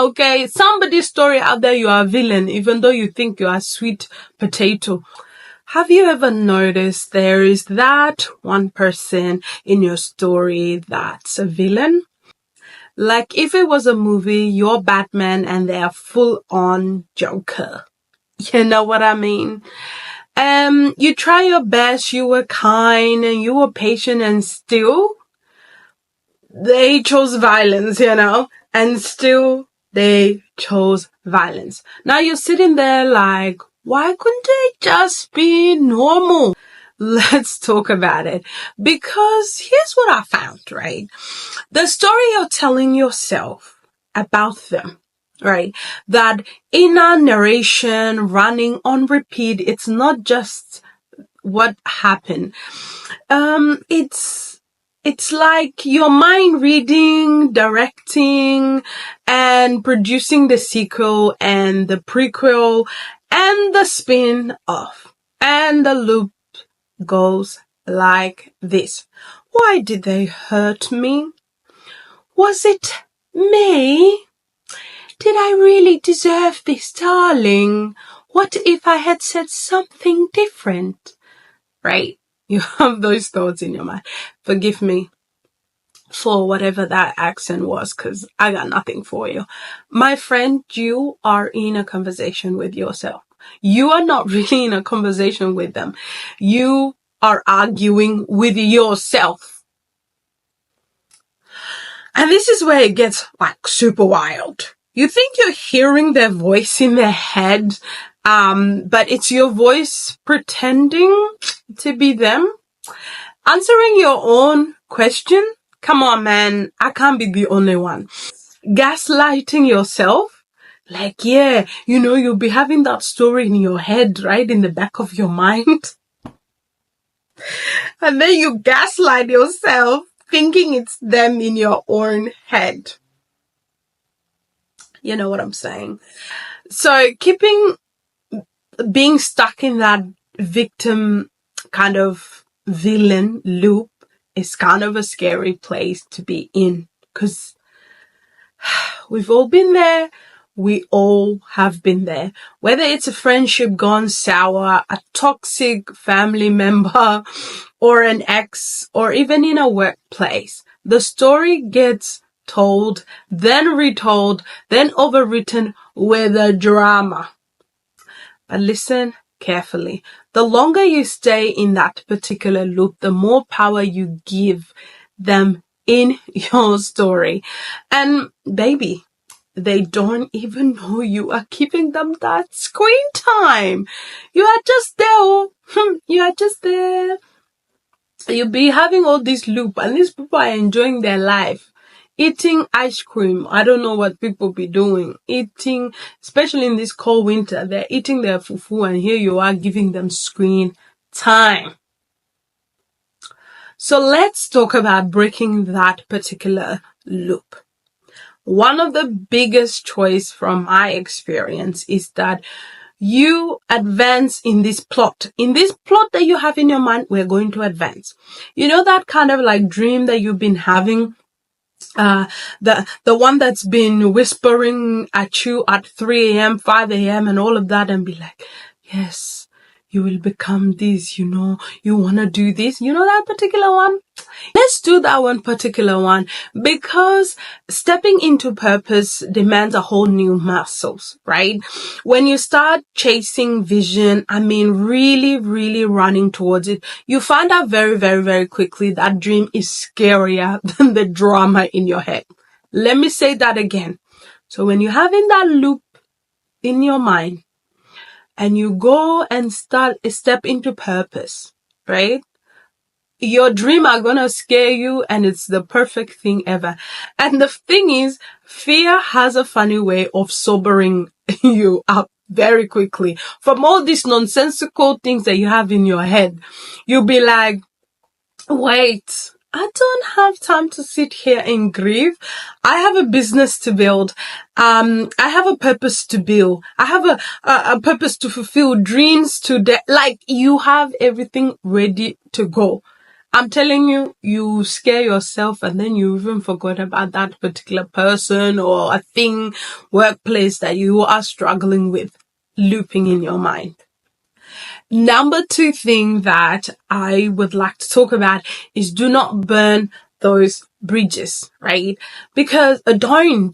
Okay, somebody's story out there, you are a villain, even though you think you are a sweet potato. Have you ever noticed there is that one person in your story that's a villain? Like if it was a movie, you're Batman and they're full on Joker. You know what I mean? You try your best, you were kind and you were patient, and still they chose violence, and still they chose violence. Now you're sitting there like, why couldn't they just be normal? Let's talk about it. Because here's what I found, right? The story you're telling yourself about them, right? That inner narration running on repeat, it's not just what happened. It's like your mind reading, directing, and producing the sequel and the prequel and the spin-off. And the loop goes like this. Why did they hurt me? Was it me? Did I really deserve this, darling? What if I had said something different? Right? You have those thoughts in your mind. Forgive me for whatever that accent was, because I got nothing for you. My friend, you are in a conversation with yourself. You are not really in a conversation with them. You are arguing with yourself. And this is where it gets like super wild. You think you're hearing their voice in their head, but it's your voice pretending to be them. Answering your own question. Come on, man. I can't be the only one. Gaslighting yourself. Like, yeah, you'll be having that story in your head, right? In the back of your mind. And then you gaslight yourself, thinking it's them in your own head. You know what I'm saying? So being stuck in that victim kind of villain loop is kind of a scary place to be in, because we've all been there. We all have been there. Whether it's a friendship gone sour, a toxic family member, or an ex, or even in a workplace, the story gets told, then retold, then overwritten with a drama. But listen carefully. The longer you stay in that particular loop, the more power you give them in your story. And baby, they don't even know you are giving them that screen time. You are just there. You are just there. You'll be having all this loop, and these people are enjoying their life. Eating ice cream. I don't know what people be doing. Eating, especially in this cold winter, they're eating their fufu, and here you are giving them screen time. So let's talk about breaking that particular loop. One of the biggest choice from my experience is that you advance in this plot. In this plot that you have in your mind, we're going to advance. You know that kind of like dream that you've been having? The one that's been whispering at you at 3 a.m., 5 a.m. and all of that, and be like, yes, you will become this, you want to do this. You know that particular one? Let's do that one particular one, because stepping into purpose demands a whole new muscles, right? When you start chasing vision, really, really running towards it, you find out very, very, very quickly that dream is scarier than the drama in your head. Let me say that again. So when you're having that loop in your mind and you go and step into purpose, right? Your dream are gonna scare you, and it's the perfect thing ever. And the thing is, fear has a funny way of sobering you up very quickly. From all these nonsensical things that you have in your head, you'll be like, wait, I don't have time to sit here and grieve. I have a business to build. I have a purpose to build. I have a purpose to fulfill, dreams to like you have everything ready to go. I'm telling you, you scare yourself and then you even forgot about that particular person or a thing, workplace that you are struggling with, looping in your mind. Number 2 thing that I would like to talk about is do not burn those bridges, right? Because don't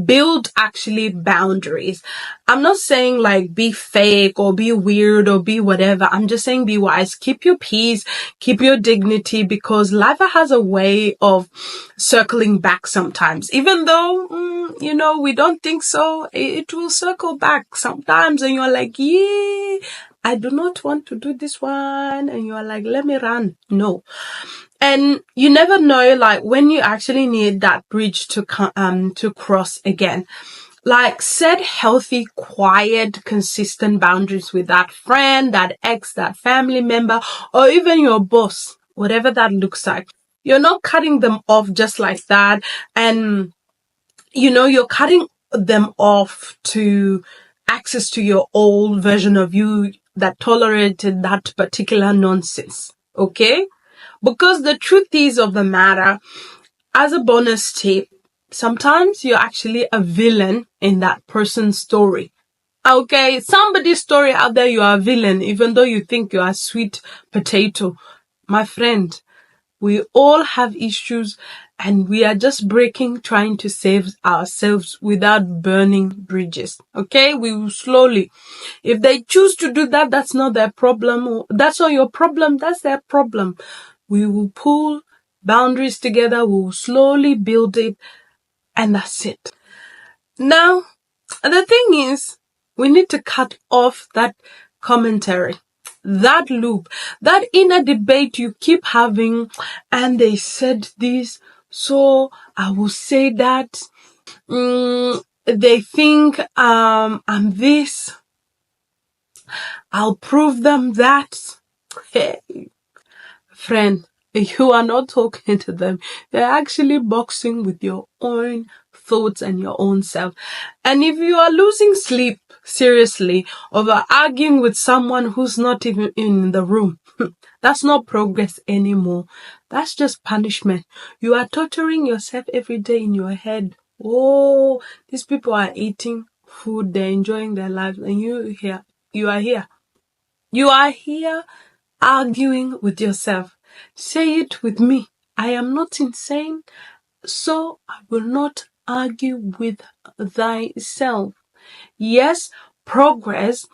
build actually boundaries. I'm not saying like be fake or be weird or be whatever. I'm just saying be wise. Keep your peace, keep your dignity, because life has a way of circling back sometimes. Even though, we don't think so, it will circle back sometimes and you're like, yeah, I do not want to do this one. And you're like, let me run. No. And you never know, like, when you actually need that bridge to cross again. Like, set healthy, quiet, consistent boundaries with that friend, that ex, that family member, or even your boss, whatever that looks like. You're not cutting them off just like that. And, you're cutting them off to access to your old version of you that tolerated that particular nonsense. Okay? Because the truth is of the matter, as a bonus tip, sometimes you're actually a villain in that person's story. Okay, somebody's story out there, you are a villain, even though you think you are a sweet potato. My friend, we all have issues and we are just trying to save ourselves without burning bridges. Okay, we will slowly. If they choose to do that, that's not their problem. That's not your problem. That's their problem. We will pull boundaries together. We will slowly build it. And that's it. Now, the thing is, we need to cut off that commentary, that loop, that inner debate you keep having. And they said this, so I will say that. They think I'm this. I'll prove them that. Hey, friend, you are not talking to them. They're actually boxing with your own thoughts and your own self. And if you are losing sleep, seriously, over arguing with someone who's not even in the room, that's not progress anymore. That's just punishment. You are torturing yourself every day in your head. Oh, these people are eating food, they're enjoying their lives, and you are here. You are here arguing with yourself. Say it with me. I am not insane, so I will not argue with thyself. Yes, progress.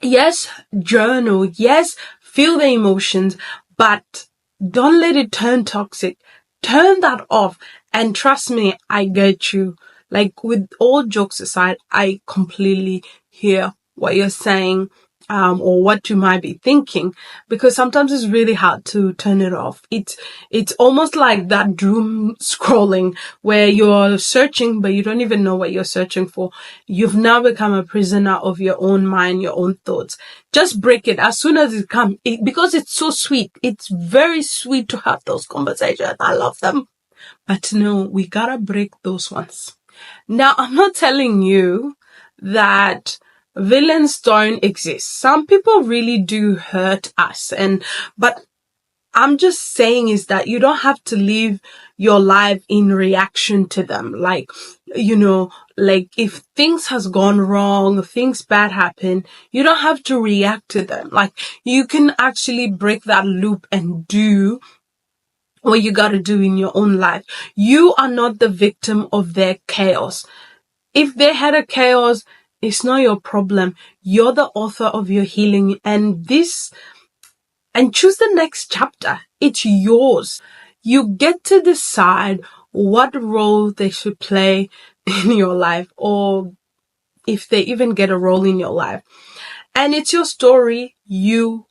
Yes, journal. Yes, feel the emotions, but don't let it turn toxic. Turn that off. And trust me, I get you. Like, with all jokes aside, I completely hear what you're saying. Or what you might be thinking, because sometimes it's really hard to turn it off. It's almost like that doom scrolling where you're searching, but you don't even know what you're searching for. You've now become a prisoner of your own mind, your own thoughts. Just break it as soon as it comes, because it's so sweet. It's very sweet to have those conversations. I love them. But no, we gotta break those ones. Now, I'm not telling you that villains don't exist. Some people really do hurt us, but I'm just saying is that you don't have to live your life in reaction to them. Like, like if things has gone wrong, things bad happen, you don't have to react to them. Like, you can actually break that loop and do what you gotta do in your own life. You are not the victim of their chaos. If they had a chaos, it's not your problem. You're the author of your healing, and choose the next chapter. It's yours. You get to decide what role they should play in your life, or if they even get a role in your life. And it's your story. You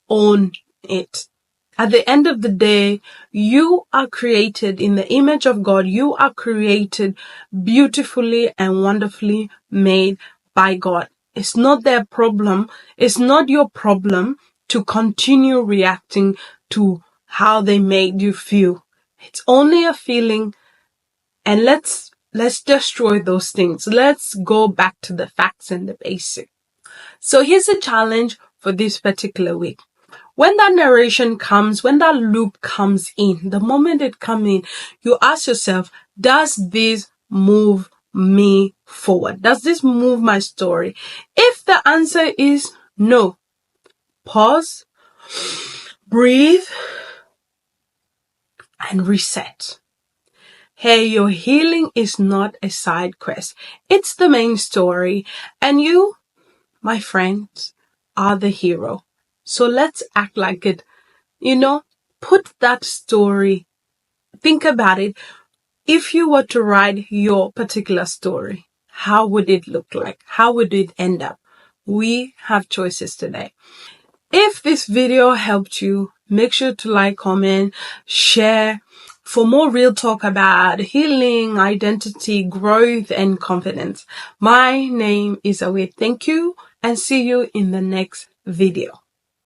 own it. At the end of the day, you are created in the image of God. You are created beautifully and wonderfully made by God. It's not their problem. It's not your problem to continue reacting to how they made you feel. It's only a feeling, and let's destroy those things. Let's go back to the facts and the basics. So here's a challenge for this particular week. When that narration comes, when that loop comes in, the moment it comes in, you ask yourself, does this move me forward? Does this move my story? If the answer is no, pause, breathe, and reset. Hey, your healing is not a side quest. It's the main story. And you, my friends, are the hero. So let's act like it. Put that story. Think about it. If you were to write your particular story, how would it look like? How would it end up? We have choices today. If this video helped you, make sure to like, comment, share. For more real talk about healing, identity, growth, and confidence. My name is Awit. Thank you, and see you in the next video.